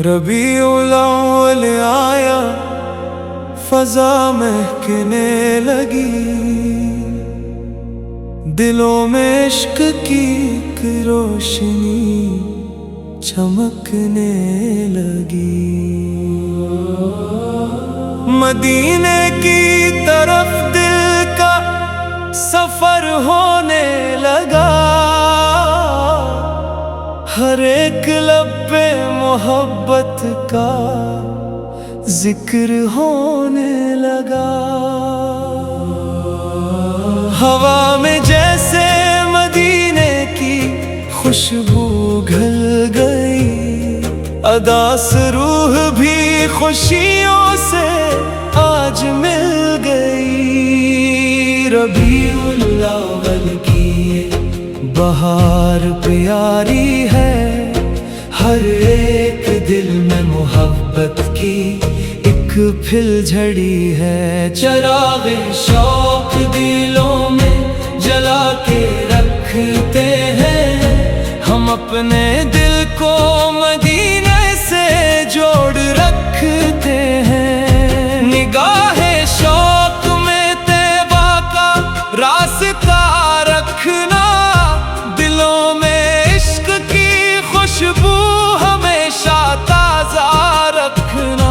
ربیع الاول آیا، فضا مہکنے لگی، دلوں میں عشق کی ایک روشنی چمکنے لگی۔ مدینے کی طرف دل کا سفر ہونے لگا، ہر ایک لب پہ محبت کا ذکر ہونے لگا۔ ہوا میں جیسے مدینے کی خوشبو گھل گئی، اداس روح بھی خوشیوں سے آج مل گئی۔ ربیع الاول کی بہار پیاری ہے، ہر ایک دل میں محبت کی ایک پھل جھڑی ہے۔ چراغ شوق دلوں میں جلا کے رکھتے ہیں، ہم اپنے دل کو مدینے سے جوڑ رکھتے ہیں۔ نگاہ شوق میں طیبہ کا راستہ رکھنا، دلوں میں عشق کی خوشبو ہمیشہ تازہ رکھنا۔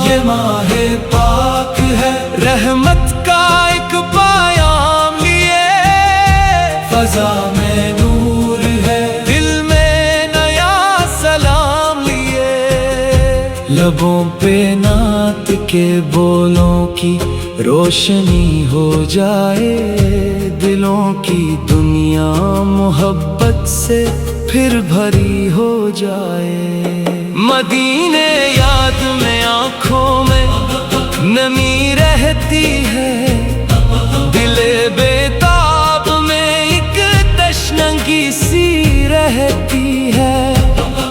یہ ماہ پاک ہے، رحمت کا ایک پیام لیے، فضا میں نور ہے، دل میں نیا سلام لیے۔ لبوں پہ نعت کے بولوں کی روشنی ہو جائے، دلوں کی دنیا محبت سے پھر بھری ہو جائے۔ مدینے یاد میں آنکھوں میں نمی رہتی ہے، دل بیتاب میں ایک تشنگی سی رہتی ہے۔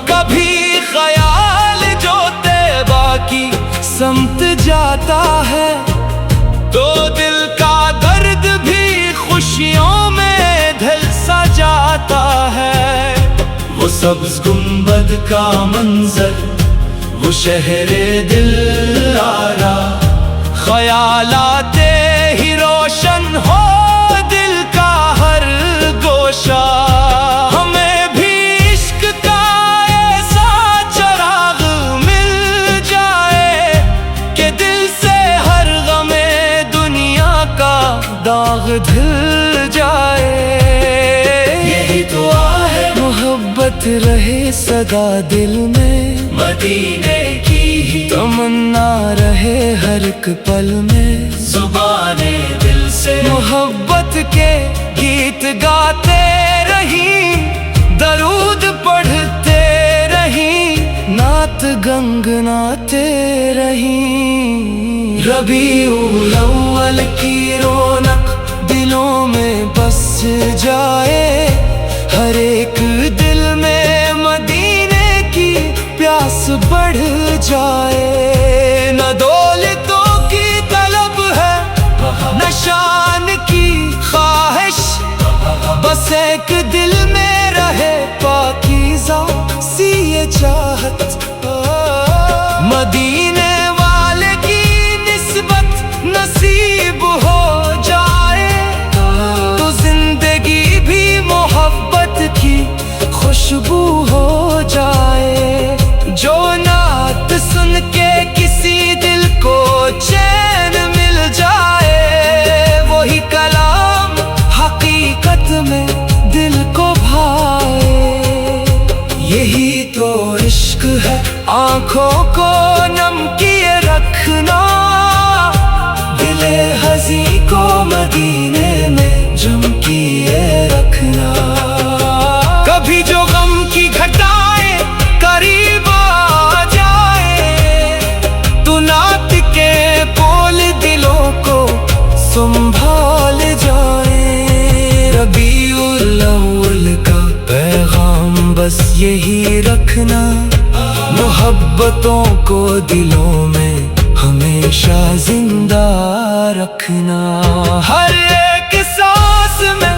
کبھی خیال جو طیبہ کی سمت جاتا ہے، تو دل کا درد بھی خوشیوں میں ڈھل سا جاتا ہے۔ وہ سبز گنبد کا منظر، وہ شہر دل آرا، خیالات ہی روشن ہو دل کا ہر گوشہ۔ ہمیں بھی عشق کا ایسا چراغ مل جائے کہ دل سے ہر غم دنیا کا داغ دھل جائے۔ یہی دعا ہے محبت رہے سدا دل میں، مدینے کی ہی تمنا رہے ہر ایک پل میں۔ زبان دل سے محبت کے گیت گاتے رہیں، درود پڑھتے رہیں، نعت گنگناتے رہیں۔ ربیع الاول کی رونق دلوں میں بس جائے، ہر ایک دل میں مدینے کی پیاس بڑھ جائے۔ نہ دولتوں کی طلب ہے، نہ شان کی خواہش، بس ایک دل میں رہے پاکیزہ سی یہ چاہت۔ مدینے والے کی نسبت نصیب ہو جائے، تو زندگی بھی محبت کی خوشبو ہو جائے۔ جو نعت سن کے کسی دل کو چین مل جائے، وہی کلام حقیقت میں دل کو بھائے۔ یہی تو عشق ہے، آنکھوں کو نم کیے رکھنا، دل ہزی کو مدینے میں جم کیے رکھنا۔ کبھی جو غم کی گھٹائیں قریب آ جائے، تو نعت کے بول دلوں کو سنبھال جائے۔ ربیع الاول کا پیغام بس یہی رکھنا، محبتوں کو دلوں میں ہمیشہ زندہ رکھنا۔ ہر ایک سانس میں